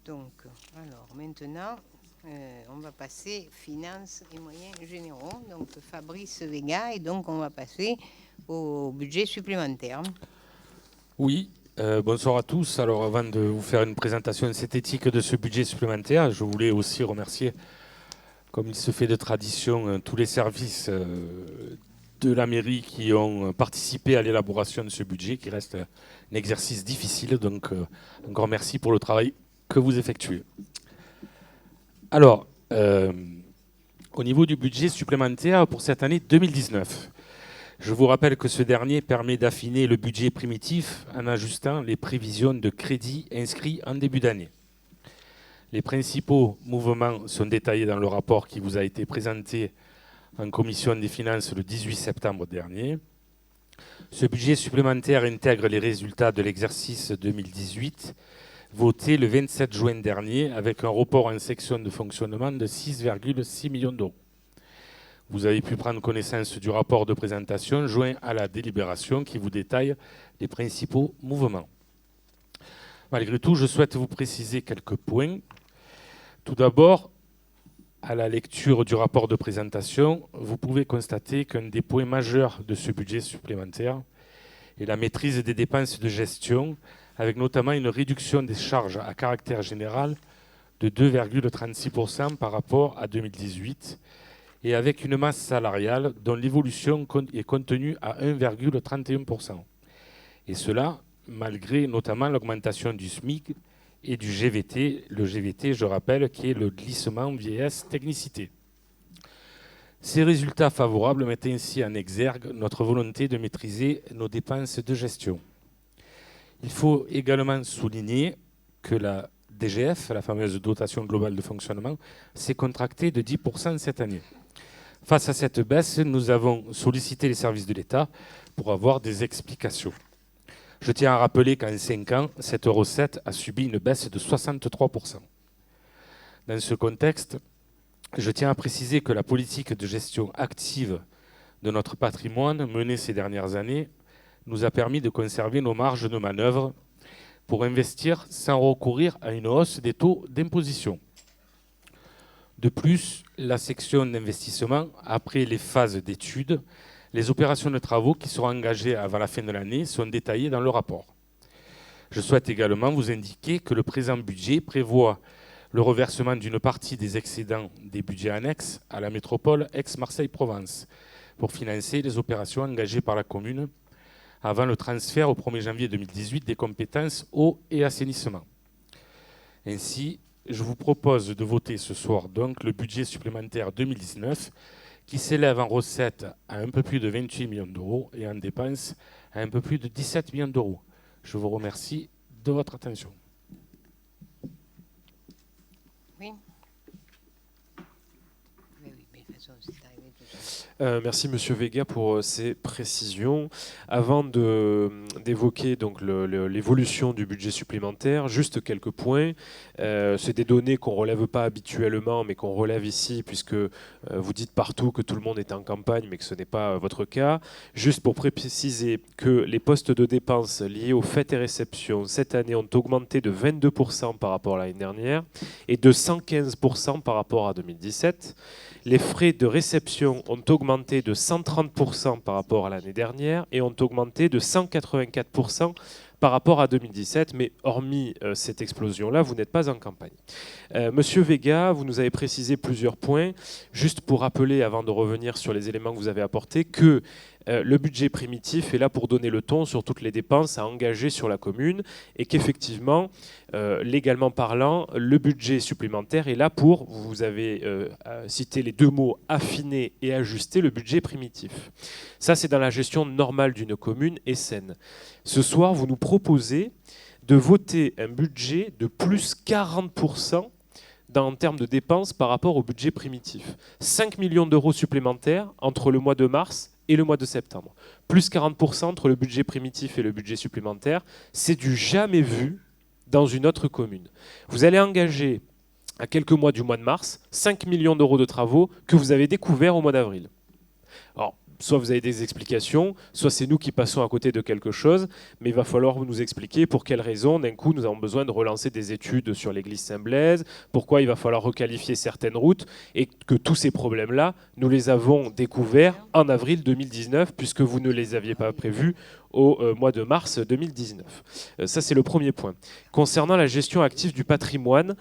Donc, alors maintenant, on va passer finances et moyens généraux. Donc, Fabrice Vega, et donc on va passer au budget supplémentaire. Oui, bonsoir à tous. Alors avant de vous faire une présentation synthétique de ce budget supplémentaire, je voulais aussi remercier, comme il se fait de tradition, tous les services de la mairie qui ont participé à l'élaboration de ce budget, qui reste un exercice difficile. Donc un grand merci pour le travail que vous effectuez. Alors, au niveau du budget supplémentaire pour cette année 2019, je vous rappelle que ce dernier permet d'affiner le budget primitif en ajustant les prévisions de crédit inscrits en début d'année. Les principaux mouvements sont détaillés dans le rapport qui vous a été présenté en commission des finances le 18 septembre dernier. Ce budget supplémentaire intègre les résultats de l'exercice 2018 voté le 27 juin dernier avec un report en section de fonctionnement de 6,6 millions d'euros. Vous avez pu prendre connaissance du rapport de présentation joint à la délibération qui vous détaille les principaux mouvements. Malgré tout, je souhaite vous préciser quelques points. Tout d'abord, à la lecture du rapport de présentation, vous pouvez constater qu'un des points majeurs de ce budget supplémentaire est la maîtrise des dépenses de gestion, avec notamment une réduction des charges à caractère général de 2,36% par rapport à 2018, et avec une masse salariale dont l'évolution est contenue à 1,31%. Et cela, malgré notamment l'augmentation du SMIC et du GVT. Le GVT, je rappelle, qui est le glissement vieillesse technicité. Ces résultats favorables mettent ainsi en exergue notre volonté de maîtriser nos dépenses de gestion. Il faut également souligner que la DGF, la fameuse dotation globale de fonctionnement, s'est contractée de 10% cette année. Face à cette baisse, nous avons sollicité les services de l'État pour avoir des explications. Je tiens à rappeler qu'en 5 ans, cette recette a subi une baisse de 63%. Dans ce contexte, je tiens à préciser que la politique de gestion active de notre patrimoine menée ces dernières années nous a permis de conserver nos marges de manœuvre pour investir sans recourir à une hausse des taux d'imposition. De plus, la section d'investissement, après les phases d'études, les opérations de travaux qui seront engagées avant la fin de l'année sont détaillées dans le rapport. Je souhaite également vous indiquer que le présent budget prévoit le reversement d'une partie des excédents des budgets annexes à la métropole Aix-Marseille-Provence pour financer les opérations engagées par la commune avant le transfert au 1er janvier 2018 des compétences eau et assainissement. Ainsi, je vous propose de voter ce soir donc le budget supplémentaire 2019 qui s'élève en recettes à un peu plus de 28 millions d'euros et en dépenses à un peu plus de 17 millions d'euros. Je vous remercie de votre attention. Oui. Mais oui, mais de toute façon, c'est arrivé tout ça. Merci Monsieur Vega pour ces précisions. Avant d'évoquer donc l'évolution du budget supplémentaire, juste quelques points. C'est des données qu'on ne relève pas habituellement, mais qu'on relève ici, puisque vous dites partout que tout le monde est en campagne, mais que ce n'est pas votre cas. Juste pour préciser que les postes de dépenses liés aux fêtes et réceptions cette année ont augmenté de 22% par rapport à l'année dernière et de 115% par rapport à 2017. Les frais de réception ont augmenté de 130% par rapport à l'année dernière et ont augmenté de 184% par rapport à 2017. Mais hormis cette explosion-là, vous n'êtes pas en campagne. Monsieur Vega, vous nous avez précisé plusieurs points. Juste pour rappeler, avant de revenir sur les éléments que vous avez apportés, que le budget primitif est là pour donner le ton sur toutes les dépenses à engager sur la commune et qu'effectivement, légalement parlant, le budget supplémentaire est là pour, vous avez cité les deux mots, affiner et ajuster le budget primitif. Ça, c'est dans la gestion normale d'une commune et saine. Ce soir, vous nous proposez de voter un budget de plus 40% en termes de dépenses par rapport au budget primitif. 5 millions d'euros supplémentaires entre le mois de mars et le mois de septembre. Plus 40% entre le budget primitif et le budget supplémentaire. C'est du jamais vu dans une autre commune. Vous allez engager, à quelques mois du mois de mars, 5 millions d'euros de travaux que vous avez découverts au mois d'avril. Alors, soit vous avez des explications, soit c'est nous qui passons à côté de quelque chose, mais il va falloir nous expliquer pour quelles raisons, d'un coup, nous avons besoin de relancer des études sur l'église Saint-Blaise, pourquoi il va falloir requalifier certaines routes, et que tous ces problèmes-là, nous les avons découverts en avril 2019, puisque vous ne les aviez pas prévus au mois de mars 2019. Ça, c'est le premier point. Concernant la gestion active du patrimoine,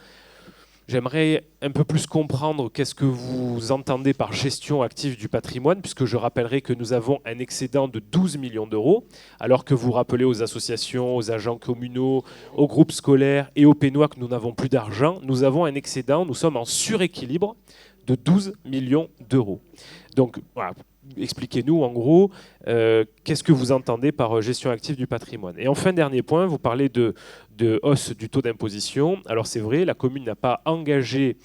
j'aimerais un peu plus comprendre qu'est-ce que vous entendez par gestion active du patrimoine, puisque je rappellerai que nous avons un excédent de 12 millions d'euros, alors que vous rappelez aux associations, aux agents communaux, aux groupes scolaires et aux pénois que nous n'avons plus d'argent. Nous avons un excédent, nous sommes en suréquilibre de 12 millions d'euros. Donc, voilà. Expliquez-nous en gros qu'est-ce que vous entendez par gestion active du patrimoine. Et enfin, dernier point, vous parlez de hausse du taux d'imposition. Alors c'est vrai, la commune n'a pas engagé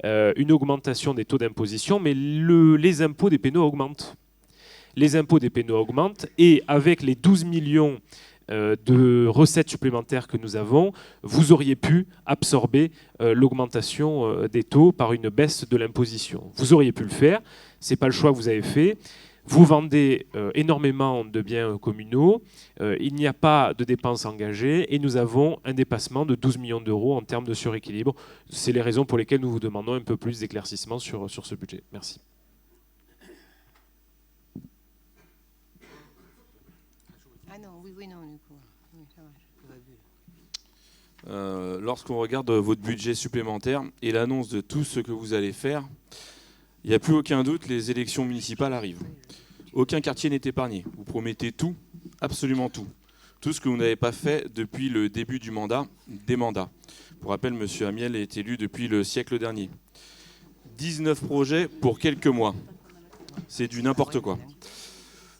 une augmentation des taux d'imposition, mais les impôts des pénaux augmentent. Les impôts des pénaux augmentent et avec les 12 millions de recettes supplémentaires que nous avons, vous auriez pu absorber l'augmentation des taux par une baisse de l'imposition. Vous auriez pu le faire. Ce n'est pas le choix que vous avez fait. Vous vendez énormément de biens communaux, il n'y a pas de dépenses engagées et nous avons un dépassement de 12 millions d'euros en termes de suréquilibre. C'est les raisons pour lesquelles nous vous demandons un peu plus d'éclaircissement sur ce budget. Merci. Ah non, oui, non, du coup. Oui, ça va, Lorsqu'on regarde votre budget supplémentaire et l'annonce de tout ce que vous allez faire, il n'y a plus aucun doute, les élections municipales arrivent. Aucun quartier n'est épargné. Vous promettez tout, absolument tout. Tout ce que vous n'avez pas fait depuis le début du mandat, des mandats. Pour rappel, M. Amiel est élu depuis le siècle dernier. 19 projets pour quelques mois. C'est du n'importe quoi.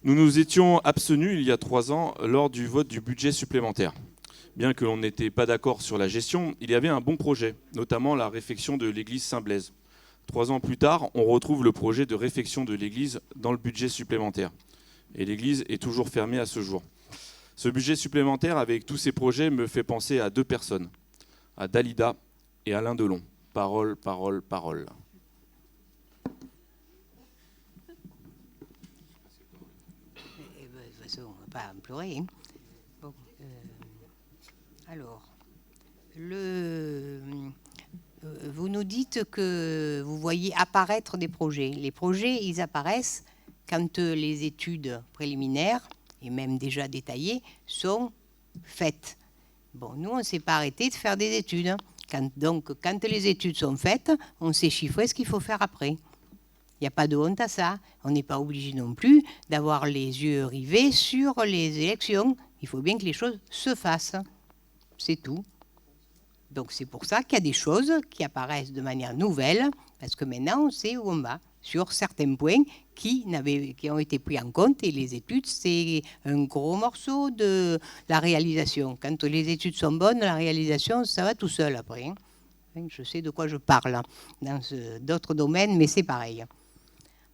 Nous nous étions abstenus il y a 3 ans lors du vote du budget supplémentaire. Bien que l'on n'était pas d'accord sur la gestion, il y avait un bon projet, notamment la réfection de l'église Saint-Blaise. 3 ans plus tard, on retrouve le projet de réfection de l'église dans le budget supplémentaire. Et l'église est toujours fermée à ce jour. Ce budget supplémentaire, avec tous ces projets, me fait penser à 2 personnes, à Dalida et Alain Delon. Parole, parole, parole. De toute façon, on ne va pas en pleurer. Hein. Bon, alors, vous nous dites que vous voyez apparaître des projets. Les projets, ils apparaissent quand les études préliminaires, et même déjà détaillées, sont faites. Bon, nous, on ne s'est pas arrêté de faire des études. Donc, quand les études sont faites, on sait chiffrer ce qu'il faut faire après. Il n'y a pas de honte à ça. On n'est pas obligé non plus d'avoir les yeux rivés sur les élections. Il faut bien que les choses se fassent. C'est tout. Donc c'est pour ça qu'il y a des choses qui apparaissent de manière nouvelle, parce que maintenant on sait où on va, sur certains points qui ont été pris en compte, et les études, c'est un gros morceau de la réalisation. Quand les études sont bonnes, la réalisation, ça va tout seul après. Hein. Je sais de quoi je parle dans d'autres domaines, mais c'est pareil.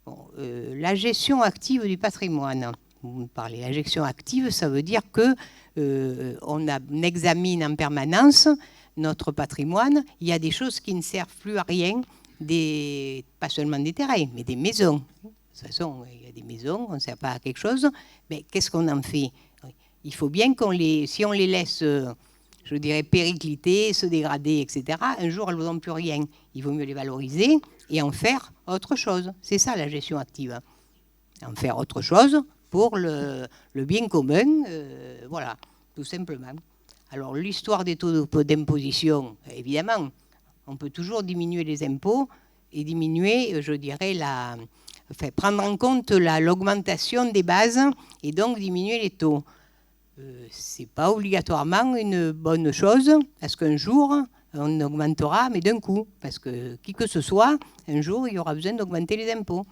Bon, la gestion active du patrimoine. Vous me parlez. La gestion active, ça veut dire que on examine en permanence notre patrimoine. Il y a des choses qui ne servent plus à rien, pas seulement des terrains, mais des maisons. De toute façon, il y a des maisons, on ne sert pas à quelque chose, mais qu'est-ce qu'on en fait? Il faut bien si on les laisse, je dirais, péricliter, se dégrader, etc., un jour, elles ne vaudront plus rien. Il vaut mieux les valoriser et en faire autre chose. C'est ça la gestion active. En faire autre chose pour le bien commun, voilà, tout simplement. Alors, l'histoire des taux d'imposition, évidemment, on peut toujours diminuer les impôts et diminuer, je dirais, prendre en compte l'augmentation des bases et donc diminuer les taux. Ce n'est pas obligatoirement une bonne chose, parce qu'un jour, on augmentera, mais d'un coup, parce que qui que ce soit, un jour, il y aura besoin d'augmenter les impôts.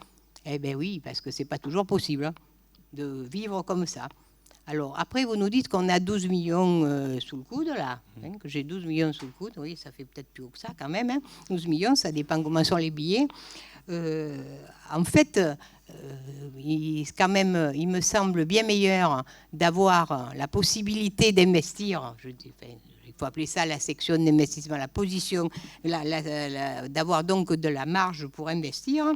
Eh bien oui, parce que ce n'est pas toujours possible de vivre comme ça. Alors, après, vous nous dites qu'on a 12 millions sous le coude, là, hein, que j'ai 12 millions sous le coude. Oui, ça fait peut-être plus haut que ça, quand même. Hein. 12 millions, ça dépend comment sont les billets. En fait, quand même, il me semble bien meilleur d'avoir la possibilité d'investir, il faut appeler ça la section d'investissement, la position, d'avoir donc de la marge pour investir,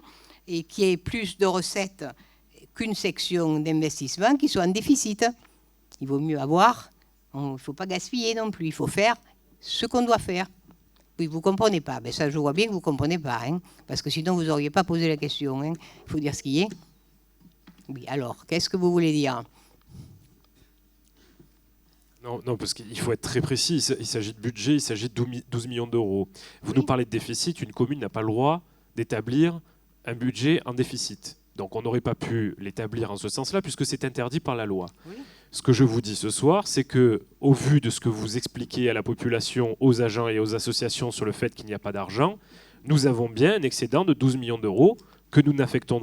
et qu'il y ait plus de recettes qu'une section d'investissement qui soit en déficit. Il vaut mieux avoir, il ne faut pas gaspiller non plus, il faut faire ce qu'on doit faire. Oui, vous ne comprenez pas. Ben ça, je vois bien que vous ne comprenez pas, hein, parce que sinon, vous n'auriez pas posé la question. Hein. Il faut dire ce qui est. Oui, alors, qu'est-ce que vous voulez dire ? Non, parce qu'il faut être très précis. Il s'agit de budget, il s'agit de 12 millions d'euros. Vous nous parlez de déficit, une commune n'a pas le droit d'établir un budget en déficit. Donc on n'aurait pas pu l'établir en ce sens-là, puisque c'est interdit par la loi. Oui. Ce que je vous dis ce soir, c'est que, au vu de ce que vous expliquez à la population, aux agents et aux associations sur le fait qu'il n'y a pas d'argent, nous avons bien un excédent de 12 millions d'euros que nous n'affectons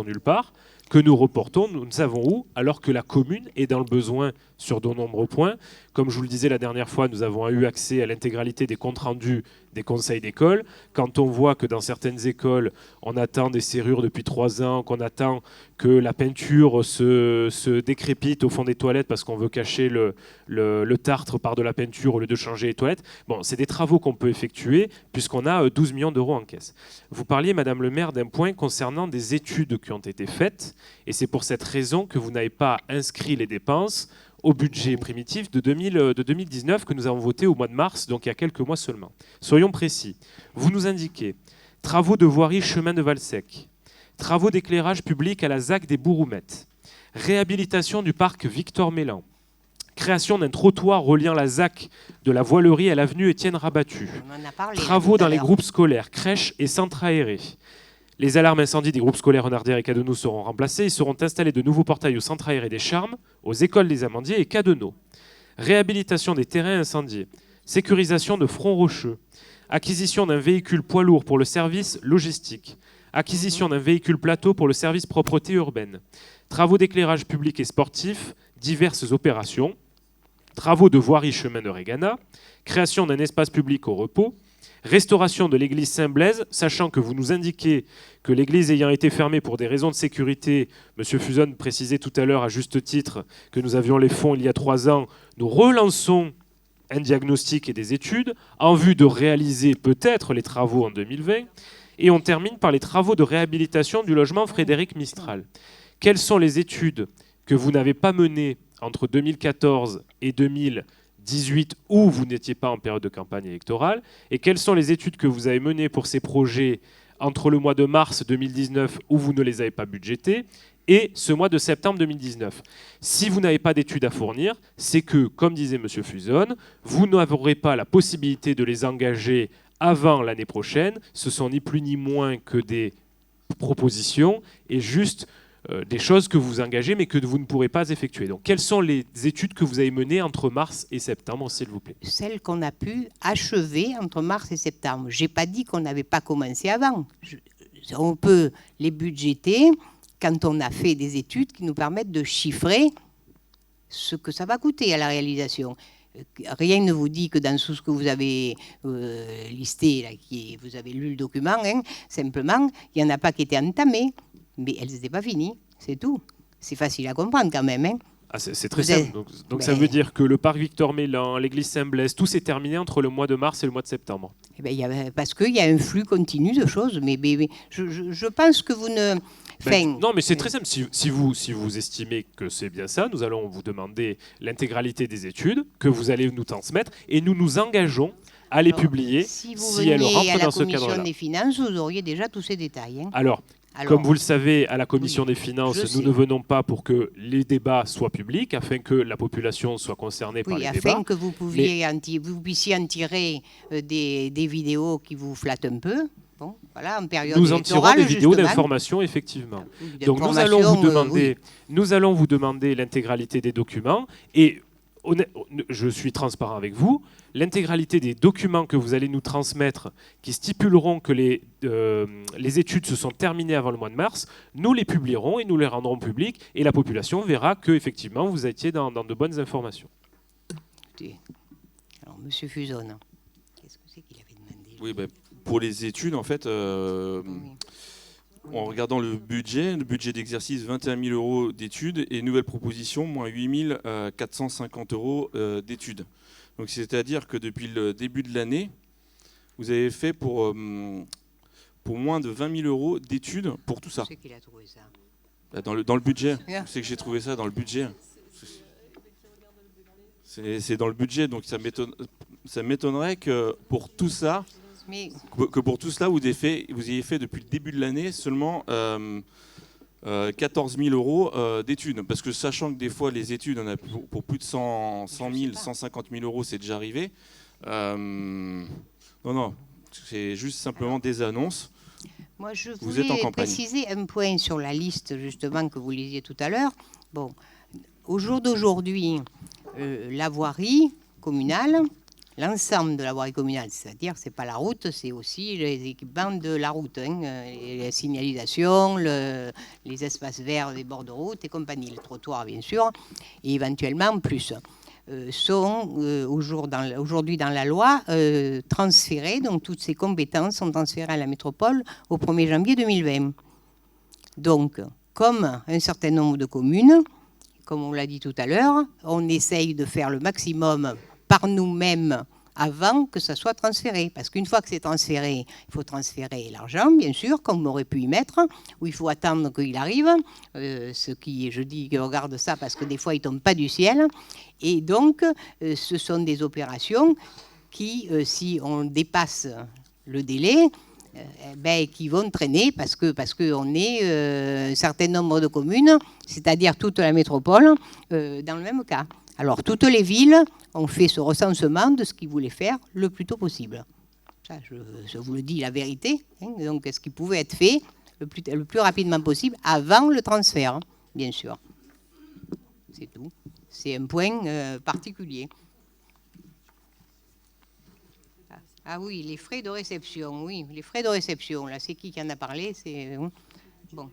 nulle part, que nous reportons, nous ne savons où, alors que la commune est dans le besoin sur de nombreux points. Comme je vous le disais la dernière fois, nous avons eu accès à l'intégralité des comptes rendus des conseils d'école. Quand on voit que dans certaines écoles, on attend des serrures depuis 3 ans, qu'on attend que la peinture se décrépite au fond des toilettes parce qu'on veut cacher le tartre par de la peinture au lieu de changer les toilettes, bon, c'est des travaux qu'on peut effectuer puisqu'on a 12 millions d'euros en caisse. Vous parliez, Madame le maire, d'un point concernant des études qui ont été faites, et c'est pour cette raison que vous n'avez pas inscrit les dépenses au budget primitif de 2019 que nous avons voté au mois de mars, donc il y a quelques mois seulement. Soyons précis. Vous nous indiquez travaux de voirie chemin de Valsec, travaux d'éclairage public à la ZAC des Bouroumettes, réhabilitation du parc Victor Mélan, création d'un trottoir reliant la ZAC de la Voilerie à l'avenue Étienne Rabattu, travaux dans les groupes scolaires, crèches et centres aérés. Les alarmes incendies des groupes scolaires Renardière et Cadenou seront remplacées et seront installés de nouveaux portails au centre aéré des Charmes, aux écoles des Amandiers et Cadenou. Réhabilitation des terrains incendiés, sécurisation de fronts rocheux, acquisition d'un véhicule poids lourd pour le service logistique, acquisition d'un véhicule plateau pour le service propreté urbaine, travaux d'éclairage public et sportif, diverses opérations, travaux de voirie chemin de Régana, création d'un espace public au repos, restauration de l'église Saint-Blaise, sachant que vous nous indiquez que l'église ayant été fermée pour des raisons de sécurité, M. Fuson précisait tout à l'heure à juste titre que nous avions les fonds il y a 3 ans, nous relançons un diagnostic et des études en vue de réaliser peut-être les travaux en 2020. Et on termine par les travaux de réhabilitation du logement Frédéric Mistral. Quelles sont les études que vous n'avez pas menées entre 2014 et 2018 où vous n'étiez pas en période de campagne électorale, et quelles sont les études que vous avez menées pour ces projets entre le mois de mars 2019 où vous ne les avez pas budgétés et ce mois de septembre 2019. Si vous n'avez pas d'études à fournir, c'est que, comme disait M. Fuson, vous n'aurez pas la possibilité de les engager avant l'année prochaine. Ce sont ni plus ni moins que des propositions et juste des choses que vous engagez mais que vous ne pourrez pas effectuer. Donc, quelles sont les études que vous avez menées entre mars et septembre, s'il vous plaît ? Celles qu'on a pu achever entre mars et septembre. Je n'ai pas dit qu'on n'avait pas commencé avant. On peut les budgéter quand on a fait des études qui nous permettent de chiffrer ce que ça va coûter à la réalisation. Rien ne vous dit que dans tout ce que vous avez listé, là, vous avez lu le document, hein, simplement, il n'y en a pas qui étaient entamés. Mais elles n'étaient pas finies, c'est tout. C'est facile à comprendre quand même. Hein. Ah, c'est très simple. Donc ça veut dire que le parc Victor Mélan, l'église Saint-Blaise, tout s'est terminé entre le mois de mars et le mois de septembre. Eh ben, parce qu'il y a un flux continu de choses. Mais je pense que vous ne... non, mais c'est très simple. Si vous estimez que c'est bien ça, nous allons vous demander l'intégralité des études que vous allez nous transmettre et nous nous engageons à les publier si elles rentrent dans ce cadre-là. Si vous veniez à la commission des finances, vous auriez déjà tous ces détails. Hein. Alors, comme vous le savez, à la Commission des finances, nous ne venons pas pour que les débats soient publics, afin que la population soit concernée par les débats. Afin que vous puissiez en tirer des vidéos qui vous flattent un peu. Bon, voilà, en période nous en tirons des vidéos d'information, effectivement. Donc nous allons vous demander l'intégralité des documents et je suis transparent avec vous, l'intégralité des documents que vous allez nous transmettre qui stipuleront que les études se sont terminées avant le mois de mars, nous les publierons et nous les rendrons publics et la population verra qu'effectivement vous étiez dans de bonnes informations. Alors, M. Fuson, qu'est-ce que c'est qu'il avait demandé ? Oui, pour les études, en fait, en regardant le budget d'exercice, 21 000 euros d'études et nouvelle proposition, moins 8 450 euros d'études. Donc c'est-à-dire que depuis le début de l'année, vous avez fait pour moins de 20 000 euros d'études pour tout ça. C'est qu'il a trouvé ça. Dans le budget. Yeah. C'est que j'ai trouvé ça dans le budget. C'est dans le budget, donc ça m'étonnerait que pour tout ça, Mais vous ayez fait depuis le début de l'année seulement 14 000 euros d'études. Parce que sachant que des fois, les études, on a pour plus de 100 000, 150 000 euros, c'est déjà arrivé. Non, c'est juste simplement des annonces. moi, je Vous êtes en voulais campagne. préciser un point sur la liste, justement, que vous lisiez tout à l'heure. Bon, au jour d'aujourd'hui, la voirie communale, l'ensemble de la voirie communale, c'est-à-dire, c'est pas la route, c'est aussi les équipements de la route, hein, les signalisations, les espaces verts, les bords de route et compagnie, le trottoir, bien sûr, et éventuellement plus. Sont aujourd'hui dans la loi transférées, donc toutes ces compétences sont transférées à la métropole au 1er janvier 2020. Donc, comme un certain nombre de communes, comme on l'a dit tout à l'heure, on essaye de faire le maximum par nous-mêmes avant que ça soit transféré. Parce qu'une fois que c'est transféré, il faut transférer l'argent, bien sûr, comme on aurait pu y mettre, ou il faut attendre qu'il arrive. Je dis que regarde ça parce que des fois, il ne tombe pas du ciel. Et donc, ce sont des opérations qui, si on dépasse le délai, qui vont traîner parce qu'on est un certain nombre de communes, c'est-à-dire toute la métropole, dans le même cas. Alors, toutes les villes ont fait ce recensement de ce qu'ils voulaient faire le plus tôt possible. Ça, je vous le dis la vérité. Hein, donc, ce qui pouvait être fait le plus rapidement possible avant le transfert, hein, bien sûr. C'est tout. C'est un point particulier. Ah oui, les frais de réception, oui. Les frais de réception, là, c'est qui en a parlé? C'est bon.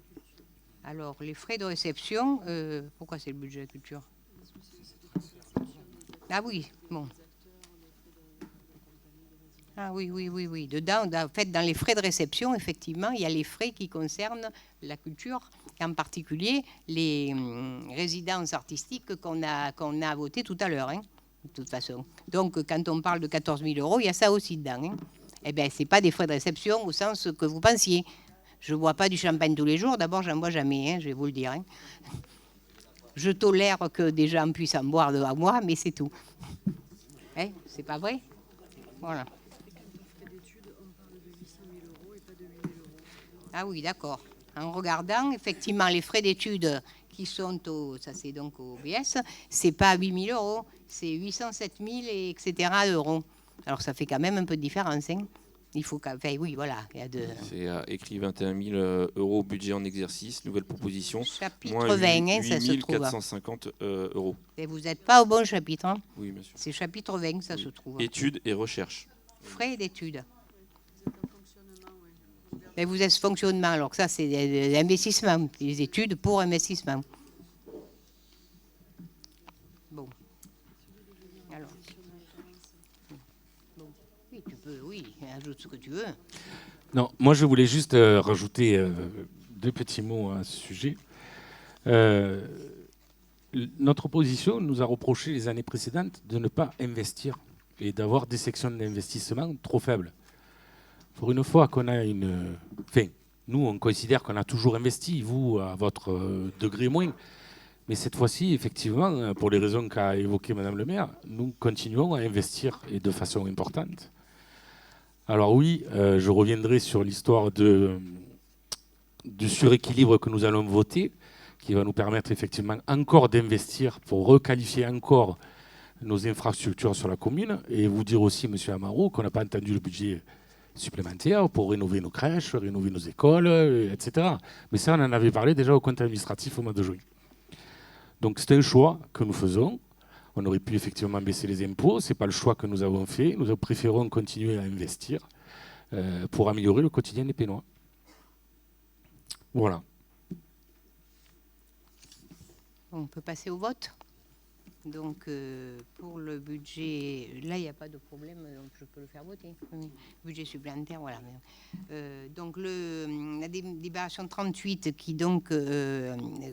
Alors, les frais de réception, pourquoi c'est le budget de la culture? Ah oui, bon. Ah oui. Dedans, en fait, dans les frais de réception, effectivement, il y a les frais qui concernent la culture, en particulier les résidences artistiques qu'on a votées tout à l'heure, hein, de toute façon. Donc, quand on parle de 14 000 euros, il y a ça aussi dedans. Hein. Eh bien, ce n'est pas des frais de réception au sens que vous pensiez. Je ne bois pas du champagne tous les jours. D'abord, j'en bois jamais, hein, je vais vous le dire. Hein. Je tolère que des gens puissent en boire devant moi, mais c'est tout. Hein, c'est pas vrai? Voilà. Ah oui, d'accord. En regardant, effectivement, les frais d'études qui sont ça c'est donc au BS, c'est pas 8 000 euros, c'est 807 000 et etc. euros. Alors ça fait quand même un peu de différence. Hein. Il faut oui, voilà. C'est écrit 21 000 euros budget en exercice, nouvelle proposition. Chapitre moins 20, hein, ça se trouve. 450 euros. Et vous n'êtes pas au bon chapitre. Hein. Oui, monsieur. C'est chapitre 20, ça se trouve. Études et recherche. Frais d'études. Mais vous êtes fonctionnement, alors que ça, c'est l'investissement, les études pour investissement. Bon. Alors. Bon. Oui, tu peux, ajoute ce que tu veux. Non, moi je voulais juste rajouter deux petits mots à ce sujet. Notre opposition nous a reproché les années précédentes de ne pas investir et d'avoir des sections d'investissement trop faibles. Pour une fois qu'on a nous, on considère qu'on a toujours investi, vous, à votre degré moins. Mais cette fois-ci, effectivement, pour les raisons qu'a évoquées Madame le maire, nous continuons à investir et de façon importante. Alors oui, je reviendrai sur l'histoire du suréquilibre que nous allons voter, qui va nous permettre effectivement encore d'investir pour requalifier encore nos infrastructures sur la commune. Et vous dire aussi, Monsieur Amaro, qu'on n'a pas entendu le budget supplémentaires pour rénover nos crèches, rénover nos écoles, etc. Mais ça, on en avait parlé déjà au compte administratif au mois de juin. Donc c'est un choix que nous faisons. On aurait pu effectivement baisser les impôts. Ce n'est pas le choix que nous avons fait. Nous préférons continuer à investir pour améliorer le quotidien des Pénois. Voilà. On peut passer au vote. Donc, pour le budget, là, il n'y a pas de problème, donc je peux le faire voter. Oui. Budget supplémentaire, voilà. Donc, la délibération 38 qui donc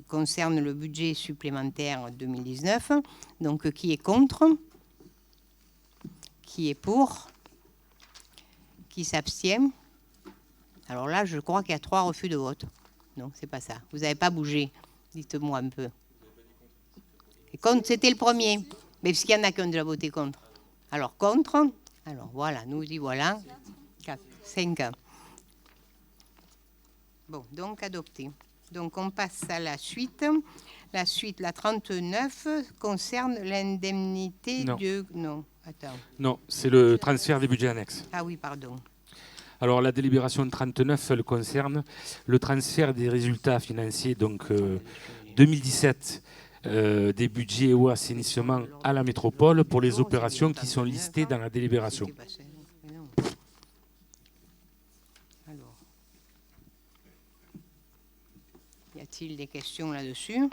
concerne le budget supplémentaire 2019. Donc, qui est contre? Qui est pour? Qui s'abstient? Alors là, je crois qu'il y a 3 refus de vote. Non, c'est pas ça. Vous n'avez pas bougé. Dites-moi un peu. Et contre, c'était le premier. Mais parce qu'il y en a qui ont déjà voté contre. Alors, contre. Alors, voilà, nous y voilà. 4, 5. Bon, donc adopté. Donc, on passe à la suite. La suite, la 39, concerne l'indemnité Non. de... Non, attends. Non, c'est le transfert des budgets annexes. Ah oui, pardon. Alors la délibération 39, elle concerne le transfert des résultats financiers, donc 2017, des budgets eau assainissement à la métropole pour les opérations qui sont listées dans la délibération. Alors, y a-t-il des questions là-dessus?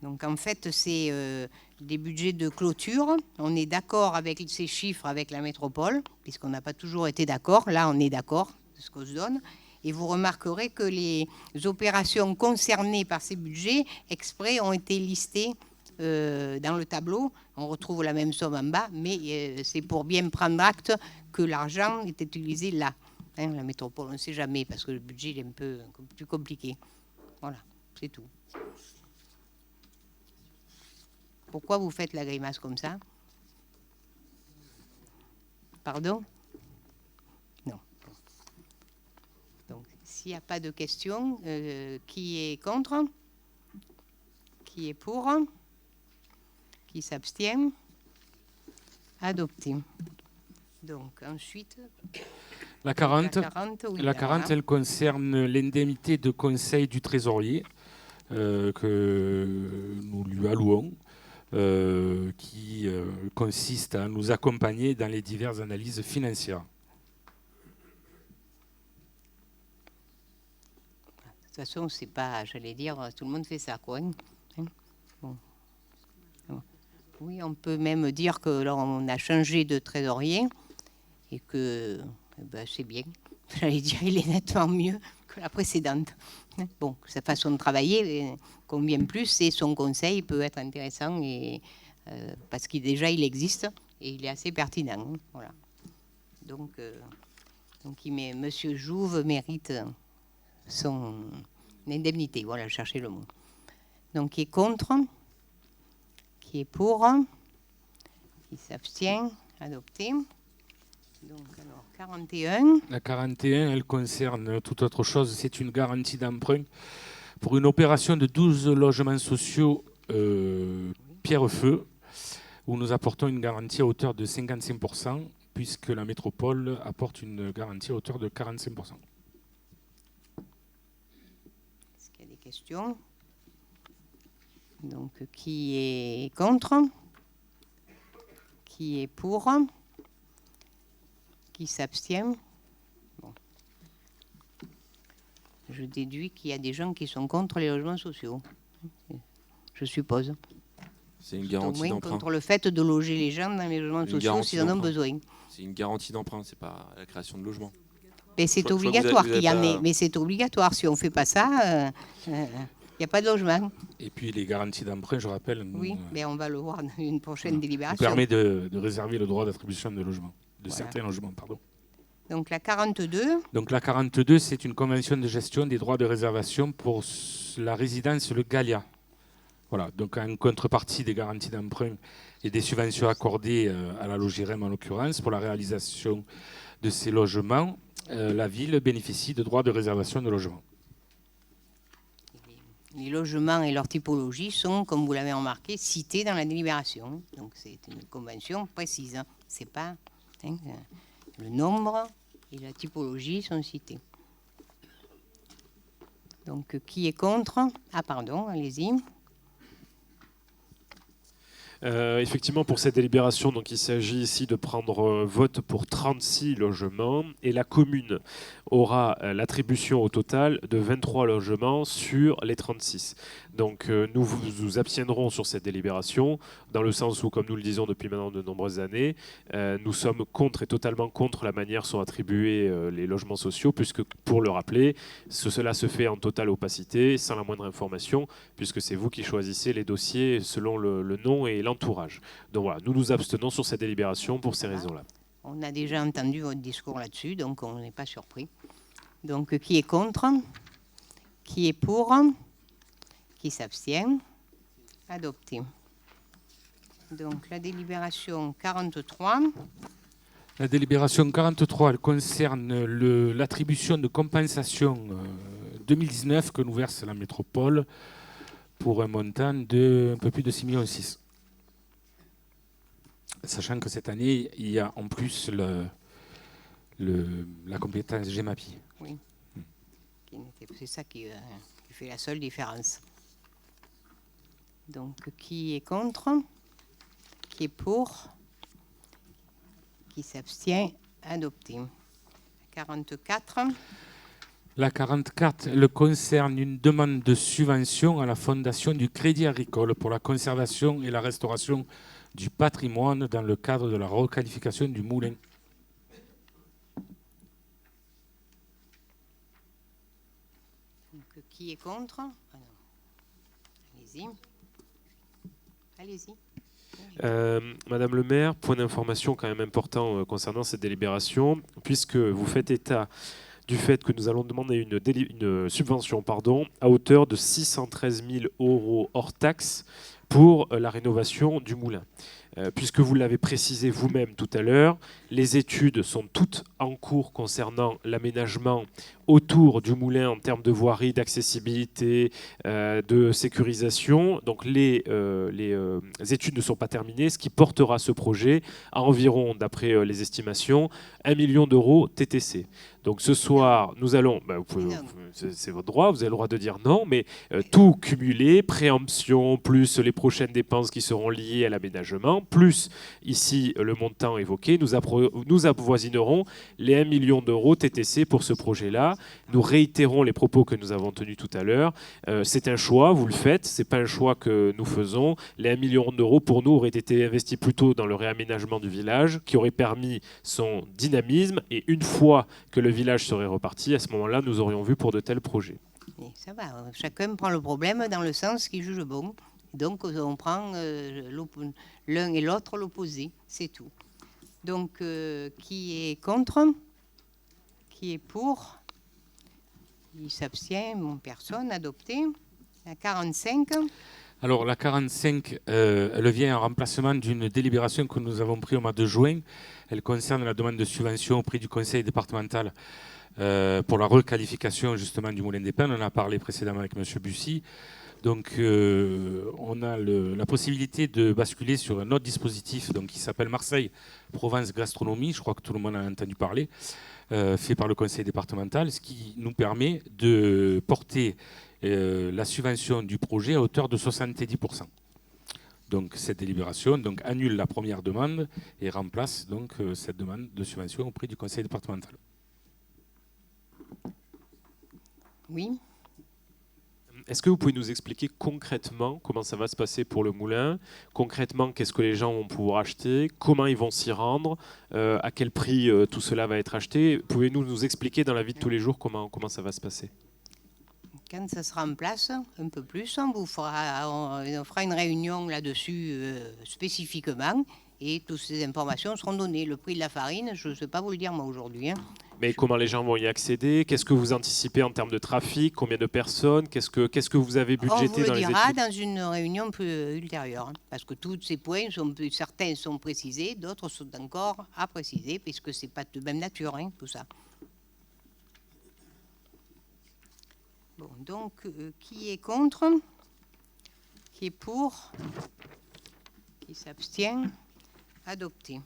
Donc en fait, c'est des budgets de clôture. On est d'accord avec ces chiffres avec la métropole, puisqu'on n'a pas toujours été d'accord. Là, on est d'accord, c'est ce qu'on se donne. Et vous remarquerez que les opérations concernées par ces budgets exprès ont été listées dans le tableau. On retrouve la même somme en bas, mais c'est pour bien prendre acte que l'argent est utilisé là. Hein, la métropole, on ne sait jamais, parce que le budget est un peu plus compliqué. Voilà, c'est tout. Pourquoi vous faites la grimace comme ça? Pardon? Non. Donc, s'il n'y a pas de questions, qui est contre? Qui est pour? Qui s'abstient? Adopté. Donc, ensuite... La 40, oui, la 40 elle concerne l'indemnité de conseil du trésorier que nous lui allouons. Qui consiste à nous accompagner dans les diverses analyses financières. De toute façon, c'est pas, j'allais dire, tout le monde fait ça, quoi. Hein? Bon. Oui, on peut même dire que là, on a changé de trésorier et que c'est bien. J'allais dire, il est nettement mieux que la précédente. Bon, sa façon de travailler convient plus et son conseil peut être intéressant et, parce qu'il déjà il existe et il est assez pertinent. Voilà. Donc Monsieur Jouve mérite son indemnité. Voilà, je cherchais le mot. Donc, qui est contre? Qui est pour? Qui s'abstient? Adopté. Donc, alors, 41. La 41, elle concerne toute autre chose. C'est une garantie d'emprunt pour une opération de 12 logements sociaux Pierrefeu, où nous apportons une garantie à hauteur de 55%, puisque la métropole apporte une garantie à hauteur de 45%. Est-ce qu'il y a des questions? Donc, qui est contre? Qui est pour? Qui s'abstient? Bon. Je déduis qu'il y a des gens qui sont contre les logements sociaux. Je suppose. C'est une garantie d'emprunt. Contre le fait de loger les gens dans les logements sociaux s'ils en ont besoin. C'est une garantie d'emprunt, c'est pas la création de logement. Mais c'est obligatoire qu'il y en ait. Mais c'est obligatoire. Si on ne fait pas ça, il n'y a pas de logement. Et puis les garanties d'emprunt, je rappelle, oui, mais on va le voir dans une prochaine délibération. Nous permet de réserver le droit d'attribution de logements, certains logements, pardon. Donc la 42. Donc la 42, c'est une convention de gestion des droits de réservation pour la résidence Le Gallia. Voilà, donc en contrepartie des garanties d'emprunt et des subventions accordées à la Logirem en l'occurrence pour la réalisation de ces logements, la ville bénéficie de droits de réservation de logements. Les logements et leur typologie sont, comme vous l'avez remarqué, cités dans la délibération. Donc c'est une convention précise. C'est pas le nombre et la typologie sont cités. Donc qui est contre? Ah pardon, allez-y. Effectivement, pour cette délibération, donc, il s'agit ici de prendre vote pour 36 logements et la commune aura l'attribution au total de 23 logements sur les 36. Donc nous nous abstiendrons sur cette délibération dans le sens où, comme nous le disons depuis maintenant de nombreuses années, nous sommes contre et totalement contre la manière sont attribués les logements sociaux, puisque, pour le rappeler, cela se fait en totale opacité, sans la moindre information, puisque c'est vous qui choisissez les dossiers selon le nom et l'entourage. Donc voilà, nous nous abstenons sur cette délibération pour ces raisons-là. On a déjà entendu votre discours là-dessus, donc on n'est pas surpris. Donc, qui est contre? Qui est pour? Qui s'abstient? Adopté. Donc, la délibération 43. La délibération 43, elle concerne l'attribution de compensation 2019 que nous verse la métropole pour un montant de un peu plus de 6,6 millions. Sachant que cette année, il y a en plus la compétence GEMAPI. Oui. C'est ça qui fait la seule différence. Donc, qui est contre? Qui est pour? Qui s'abstient? Adopté. 44. La 44, elle concerne une demande de subvention à la Fondation du Crédit Agricole pour la conservation et la restauration du patrimoine dans le cadre de la requalification du moulin. Donc, qui est contre? Ah non. Allez-y. Allez-y. Madame le maire, point d'information quand même important concernant cette délibération, puisque vous faites état du fait que nous allons demander une subvention à hauteur de 613 000 € hors taxe pour la rénovation du moulin. Puisque vous l'avez précisé vous-même tout à l'heure, les études sont toutes en cours concernant l'aménagement autour du moulin en termes de voirie, d'accessibilité, de sécurisation. Donc les études ne sont pas terminées, ce qui portera ce projet à environ, d'après les estimations, 1 million d'euros TTC. Donc ce soir, nous allons, c'est votre droit, vous avez le droit de dire non, mais tout cumulé, préemption, plus les prochaines dépenses qui seront liées à l'aménagement, plus ici le montant évoqué, nous avoisinerons les 1 million d'euros TTC pour ce projet-là. Nous réitérons les propos que nous avons tenus tout à l'heure. C'est un choix, vous le faites, c'est pas un choix que nous faisons. Les 1 million d'euros pour nous auraient été investis plutôt dans le réaménagement du village, qui aurait permis son dynamisme, et une fois que le village serait reparti, à ce moment-là, nous aurions vu pour de tels projets. Et ça va, chacun prend le problème dans le sens qu'il juge bon. Donc, on prend l'un et l'autre l'opposé, c'est tout. Donc, qui est contre? Qui est pour? Qui s'abstient? Personne. Adopté. La 45. Alors, la 45, elle vient en remplacement d'une délibération que nous avons prise au mois de juin. Elle concerne la demande de subvention auprès du conseil départemental pour la requalification justement du Moulin des Pins. On en a parlé précédemment avec M. Bussy. Donc, on a la possibilité de basculer sur un autre dispositif qui s'appelle Marseille Provence Gastronomie. Je crois que tout le monde en a entendu parler, fait par le conseil départemental, ce qui nous permet de porter la subvention du projet à hauteur de 70%. Donc, cette délibération annule la première demande et remplace cette demande de subvention auprès du conseil départemental. Oui. Est-ce que vous pouvez nous expliquer concrètement comment ça va se passer pour le moulin? Concrètement, qu'est-ce que les gens vont pouvoir acheter? Comment ils vont s'y rendre? À quel prix tout cela va être acheté? Pouvez-vous nous expliquer dans la vie de tous les jours comment ça va se passer? Quand ça sera en place, un peu plus, on fera une réunion là-dessus spécifiquement, et toutes ces informations seront données. Le prix de la farine, je ne sais pas vous le dire moi aujourd'hui. Mais comment les gens vont y accéder? Qu'est-ce que vous anticipez en termes de trafic? Combien de personnes? Qu'est-ce que vous avez budgété dans les études? On vous le dira dans une réunion plus ultérieure, parce que tous ces points, certains sont précisés, d'autres sont encore à préciser, puisque ce n'est pas de même nature, tout ça. Bon, donc, qui est contre? Qui est pour? Qui s'abstient? Adopté.